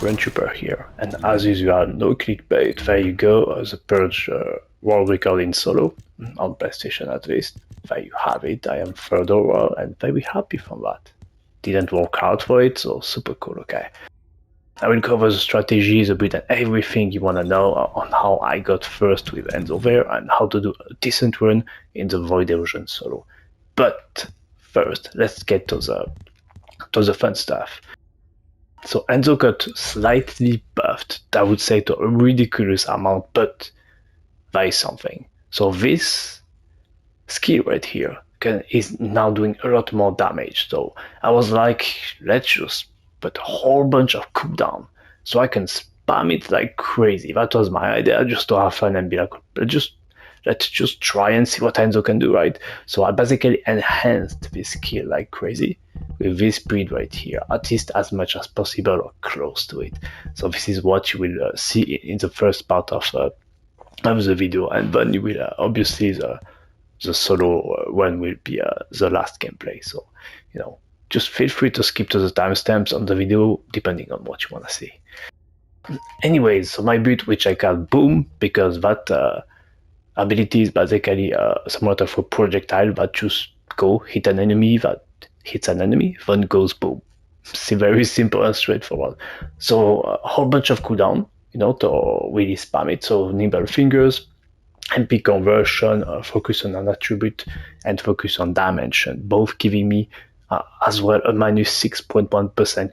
Grand Trooper here, and as usual, no clickbait, there you go, the Purge world record in solo, on PlayStation at least. There you have it, I am third overall, and very happy from that. Didn't work hard for it, so super cool, okay. I will cover the strategies a bit and everything you want to know on how I got first with Enzo there and how to do a decent run in the Void Erosion solo. But first, let's get to the fun stuff. So Enzo got slightly buffed, I would say to a ridiculous amount, but there is something. So this skill right here is now doing a lot more damage. So I was like, let's just put a whole bunch of cooldown so I can spam it like crazy. That was my idea, just to have fun and be like, let's just try and see what Enzo can do, right? So I basically enhanced this skill like crazy with this speed right here, at least as much as possible or close to it. So this is what you will see in the first part of the video, and then you will obviously the solo one will be the last gameplay. So, you know, just feel free to skip to the timestamps on the video depending on what you want to see. Anyways, so my build, which I call Boom, because that ability is basically somewhat of a projectile that just go hit an enemy, that hits an enemy, then goes boom. It's very simple and straightforward. So a whole bunch of cooldown, you know, to really spam it. So nimble fingers, MP conversion, focus on an attribute, and focus on dimension, both giving me as well a minus 6.1%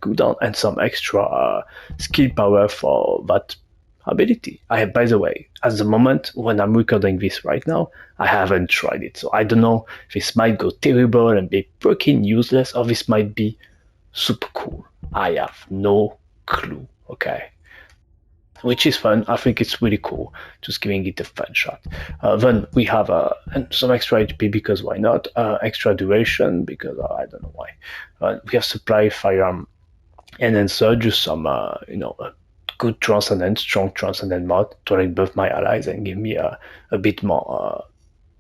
cooldown and some extra skill power for that ability. I have, by the way, at the moment when I'm recording this right now, I haven't tried it, so I don't know if this might go terrible and be freaking useless, or this might be super cool. I have no clue, okay? Which is fun. I think it's really cool, just giving it a fun shot. Then we have some extra HP, because why not? Extra duration, because I don't know why. We have supply, firearm, and then just some, you know, good Transcendent, strong Transcendent mod to like buff my allies and give me a bit more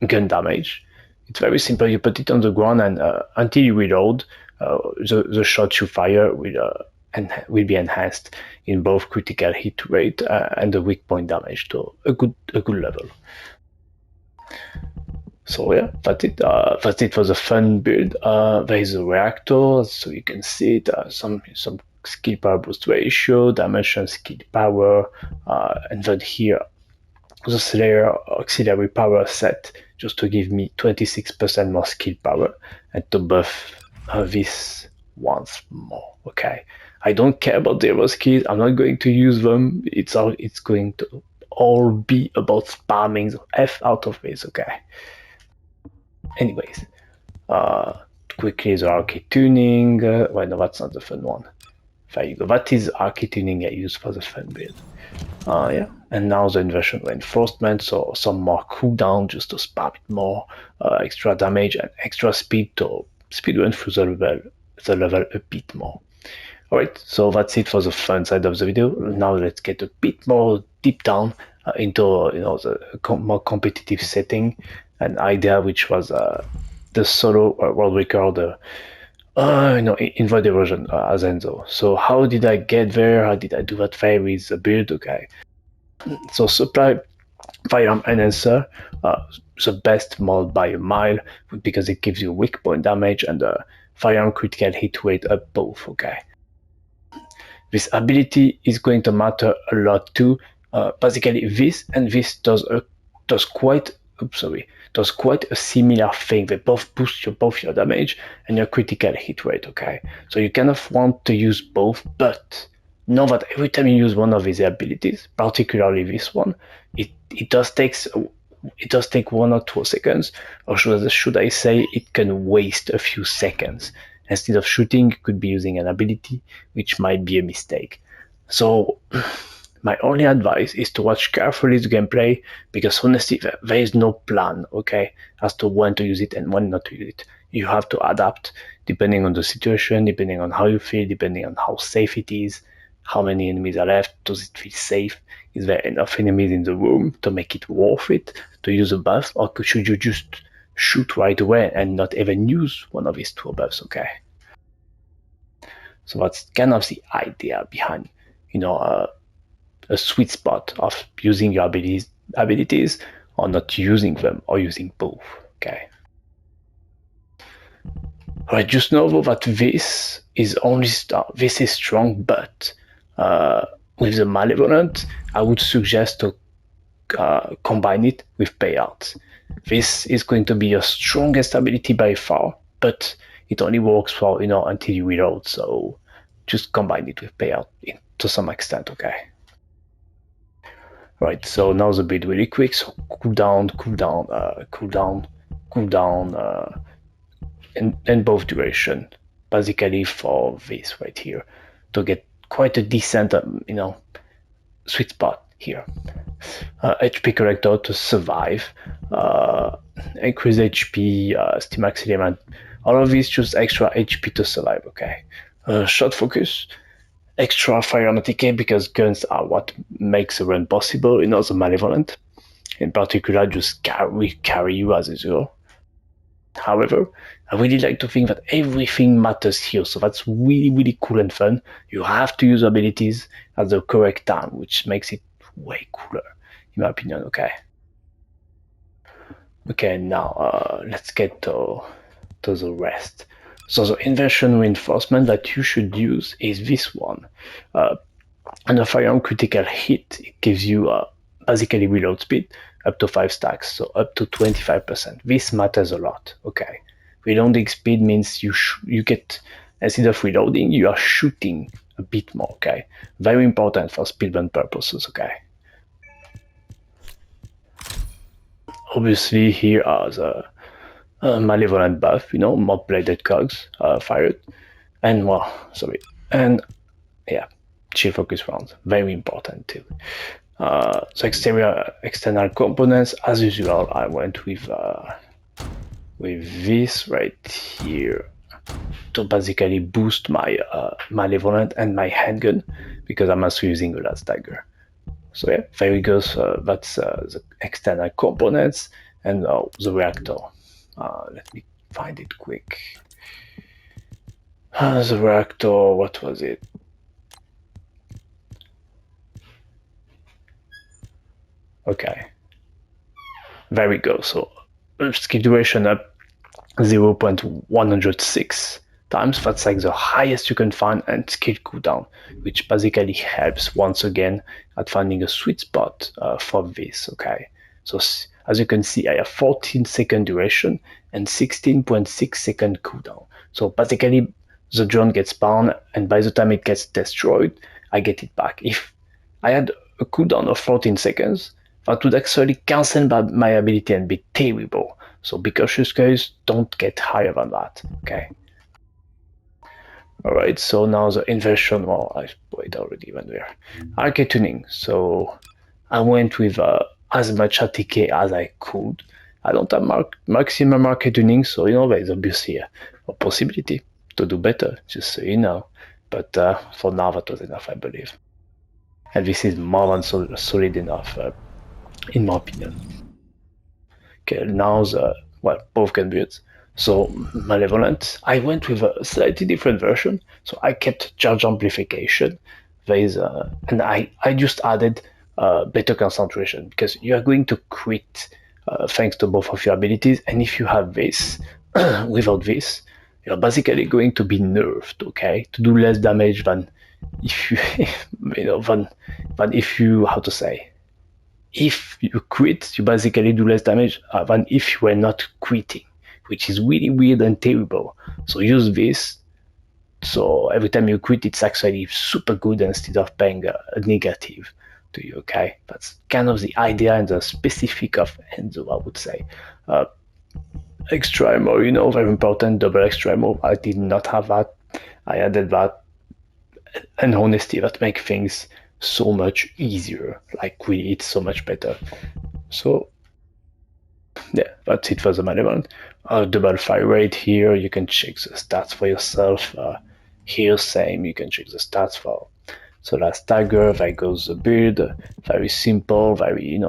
gun damage. It's very simple. You put it on the ground, and until you reload, the shots you fire will be enhanced in both critical hit rate and the weak point damage to a good level. So yeah, that's it for the fun build. There is a reactor, so you can see it. Some skill power boost ratio, dimension skill power, and then here the Slayer auxiliary power set, just to give me 26% more skill power and to buff this once more. Okay, I don't care about the other skills. I'm not going to use them. It's going to all be about spamming the F out of this. Okay. Anyways, quickly the Arche Tuning. Well, no, that's not the fun one. There you go. That is Arche Tuning I use for the fun build. Yeah, and now the Inversion Reinforcement, so some more cooldown just to spam it more, extra damage and extra speed to speed run through the level a bit more. Alright, so that's it for the fun side of the video. Now let's get a bit more deep down into, you know, the more competitive setting and idea, which was the solo world record. You know, in Void Erosion as Enzo. So how did I get there? How did I do that there with the build? Okay. So supply, firearm enhancer, the best mod by a mile, because it gives you weak point damage and firearm critical hit rate up both. Okay. This ability is going to matter a lot too. Basically, this and this does quite a similar thing. They both boost both your damage and your critical hit rate, okay? So you kind of want to use both, but know that every time you use one of these abilities, particularly this one, it does take 1 or 2 seconds, or should I say it can waste a few seconds. Instead of shooting, you could be using an ability, which might be a mistake. So my only advice is to watch carefully the gameplay, because honestly, there is no plan, okay, as to when to use it and when not to use it. You have to adapt depending on the situation, depending on how you feel, depending on how safe it is, how many enemies are left, does it feel safe, is there enough enemies in the room to make it worth it to use a buff, or should you just shoot right away and not even use one of these 2 buffs, okay? So that's kind of the idea behind a sweet spot of using your abilities or not using them, or using both. Okay. Alright, just know though that this is strong, but with the Malevolent, I would suggest to combine it with Payout. This is going to be your strongest ability by far, but it only works for until you reload. So just combine it with Payout to some extent. Okay. Right. So now the build really quick. So cool down, and both duration, basically for this right here, to get quite a decent, sweet spot here. HP corrector to survive, increase HP, Stimax element, all of these just extra HP to survive. Okay. Shot focus, extra fire on ATK, because guns are what makes a run possible. The Malevolent in particular just carry you as usual. However, I really like to think that everything matters here, so that's really cool and fun. You have to use abilities at the correct time, which makes it way cooler, in my opinion. Okay, now let's get to the rest. So the Inversion Reinforcement that you should use is this one. And a firearm critical hit, it gives you basically reload speed up to 5 stacks, so up to 25%. This matters a lot. Okay, reloading speed means you get, instead of reloading, you are shooting a bit more. Okay, very important for speedrun purposes. Okay. Obviously, here are the Malevolent buff. More bladed cogs fired, and yeah, chill focus rounds, very important too. So external components, as usual, I went with this right here to basically boost my Malevolent and my handgun, because I'm also using the last Dagger. So yeah, there we go. So that's the external components and the reactor. Let me find it quick. The reactor, what was it? Okay, there we go. So skill duration up 0.106 times. That's like the highest you can find, and skill cooldown, which basically helps once again at finding a sweet spot for this. Okay, so as you can see, I have 14-second duration and 16.6 second cooldown. So basically, the drone gets spawned, and by the time it gets destroyed, I get it back. If I had a cooldown of 14 seconds, that would actually cancel my ability and be terrible. So be cautious, guys. Don't get higher than that. Okay. Alright, so now the inversion. Well, I put it already when we're Arche Tuning. So I went with as much ATK as I could. I don't have maximum Arche Tuning, so there's obviously a possibility to do better, just so you know. But for now, that was enough, I believe. And this is more than solid enough, in my opinion. Okay, now both can build. So Malevolent, I went with a slightly different version. So I kept charge amplification. And I just added better concentration, because you are going to crit thanks to both of your abilities. And if you have this, without this, you're basically going to be nerfed, okay, to do less damage than if you, than if you, how to say, if you quit, you basically do less damage than if you were not quitting, which is really weird and terrible. So use this. So every time you quit, it's actually super good instead of paying a negative to you. Okay, that's kind of the idea and the specific of Enzo, I would say. Extra ammo, very important. Double extra ammo. I did not have that. I added that, and honestly, that makes things so much easier. Like really, it's so much better. So yeah, that's it for the Malevolent. Double fire rate here. You can check the stats for yourself. Here, same. You can check the stats for. So last Dagger, there goes the build. Very simple, very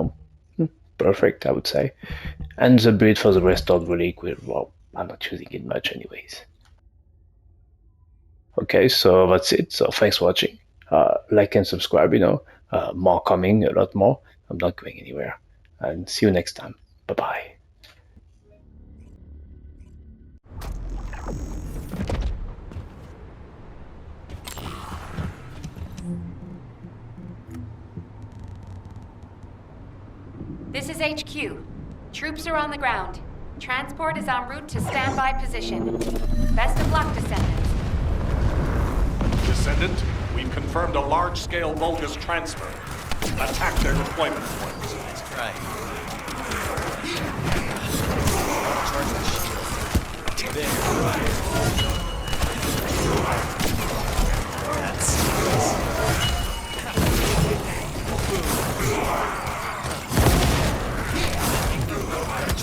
perfect, I would say. And the build for the restored relic, well, I'm not using it much anyways. Okay, so that's it. So thanks for watching. like and subscribe. More coming, a lot more. I'm not going anywhere. And see you next time. Bye bye. This is HQ. Troops are on the ground. Transport is en route to standby position. Best of luck, Descendant. Descendant, we've confirmed a large-scale Vulgus transfer. Attack their deployment points. That's right. There.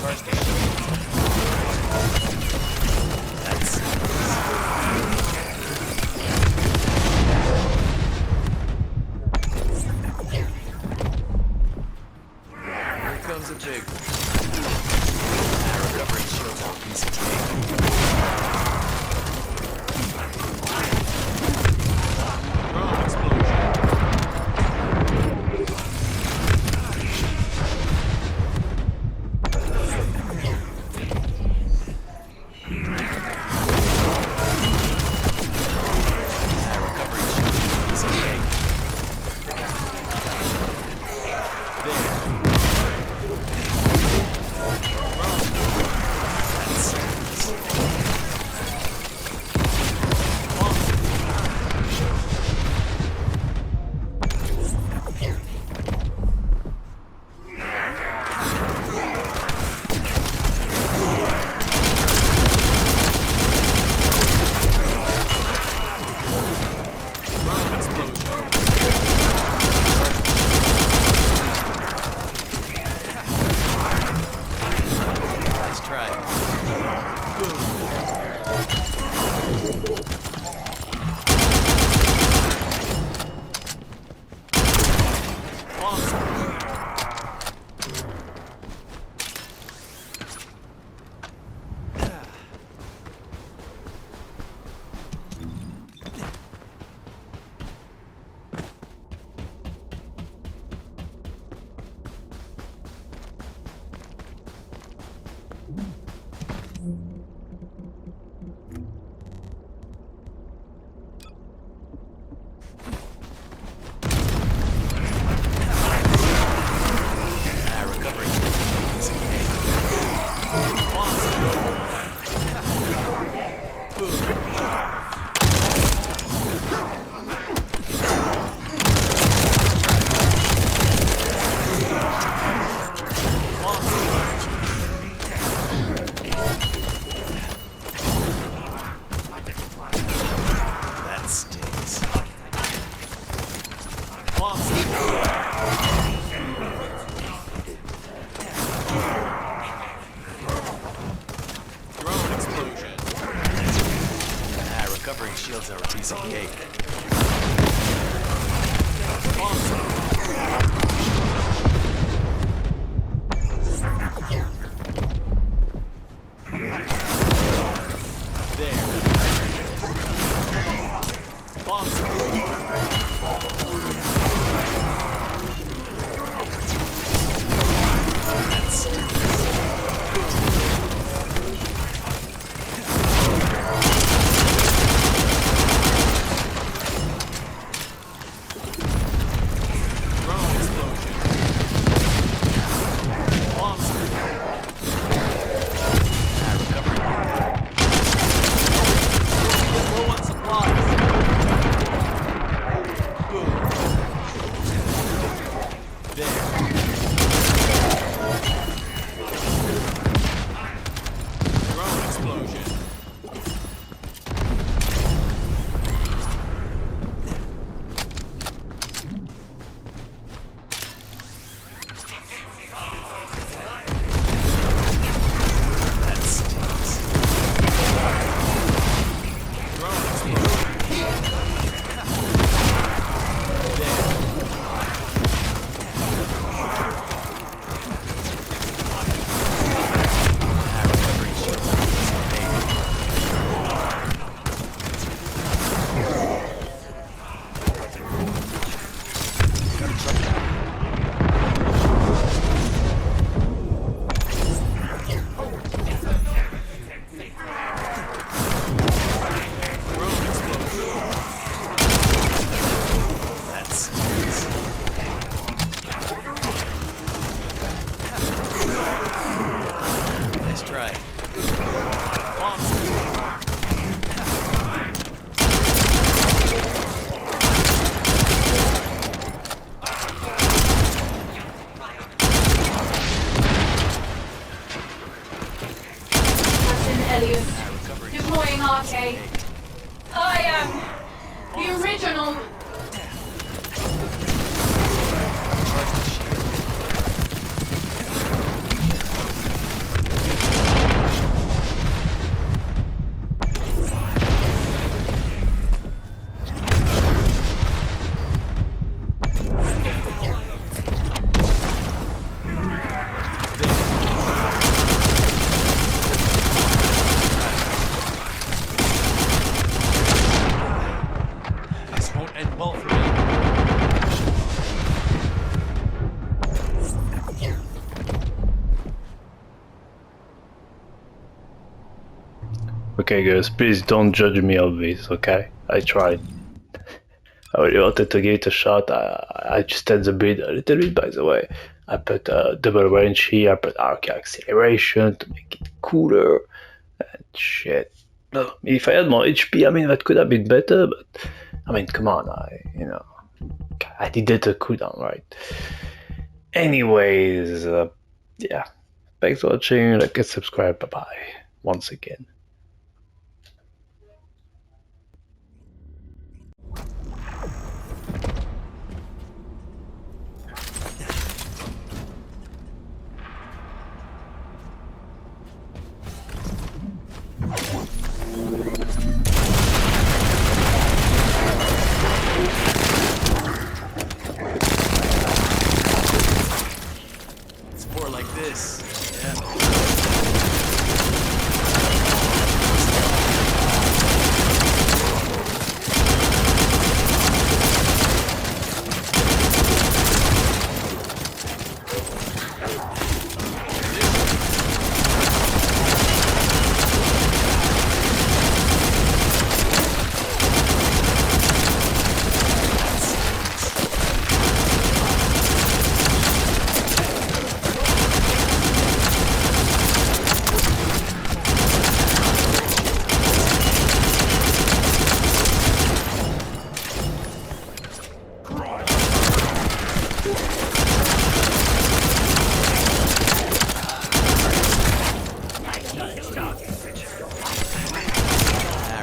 Charge the shield. Here comes a big one. Recovering shields on a piece of cake. Drone explosion. Shields are a piece of cake. End well for me. Okay guys, please don't judge me of this, okay? I tried. I really wanted to give it a shot. I just had the build a little bit, by the way. I put double range here, I put arc acceleration to make it cooler. And shit. No, if I had more HP, I mean, that could have been better, but I mean, come on, I did a cooldown, right? Anyways, yeah. Thanks for watching, like and subscribe, bye bye, once again. It's more like this. Yeah.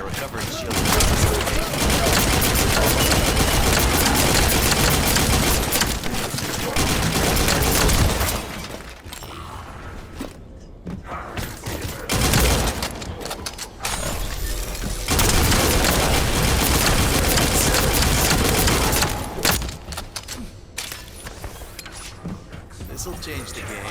Recovering shield. This'll change the game.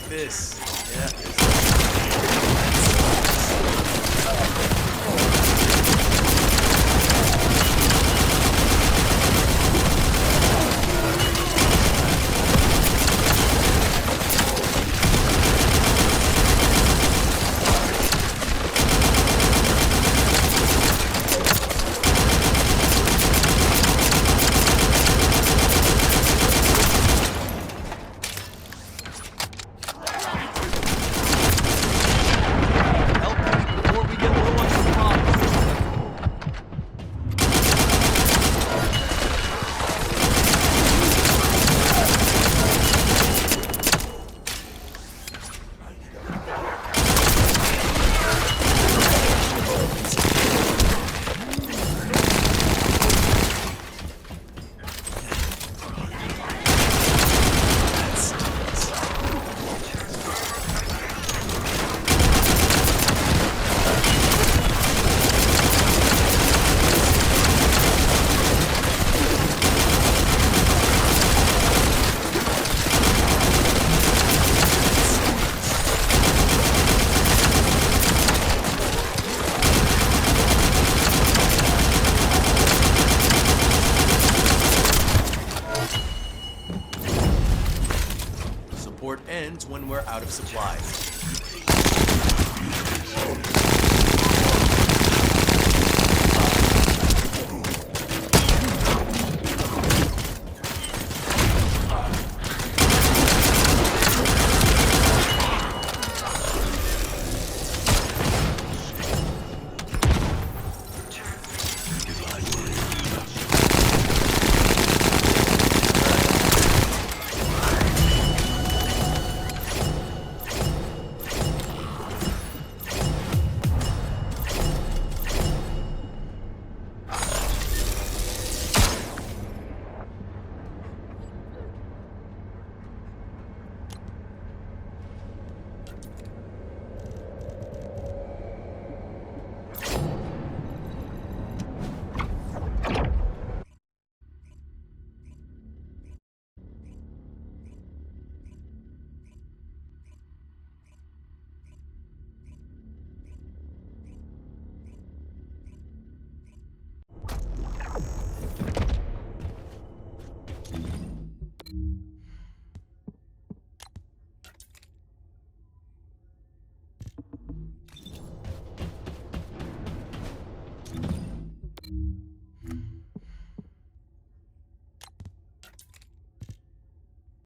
This. happens when we're out of supplies.